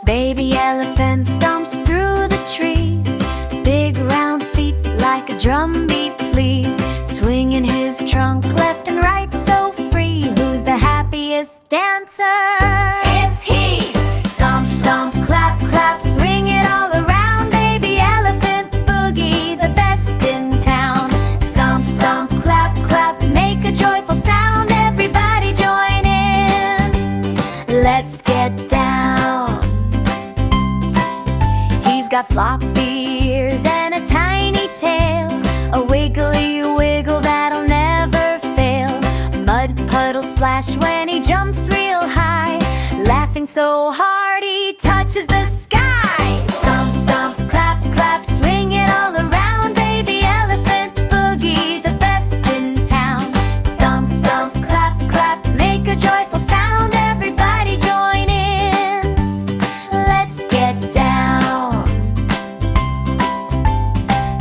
Baby elephant stomps through the trees, big round feet like a drum beat, please. Swinging his trunk left and right so free. Who's the happiest dancer? It's he! Stomp, stomp, clap, clap, swing it all around. Baby elephant boogie, the best in town. Stomp, stomp, clap, clap, make a joyful sound. Everybody join in, let's get down. He's got floppy ears and a tiny tail, a wiggly wiggle that'll never fail. Mud puddles splash when he jumps real high, laughing so hard he touches the sky. Stomp, stomp, clap, clap, swing it all around. Baby elephant boogie, the best in town. Stomp, stomp, clap, clap, make a joyful sound. Everybody join in, let's get down.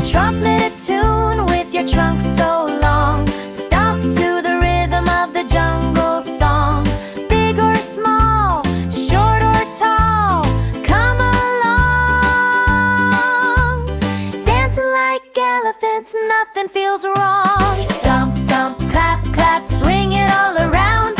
Trumpet a tune with your trunk so long. Stomp to the rhythm of the jungle song. Big or small, short or tall, come along. Dancing like elephants, nothing feels wrong. Stomp, stomp, clap, clap, swing it all around.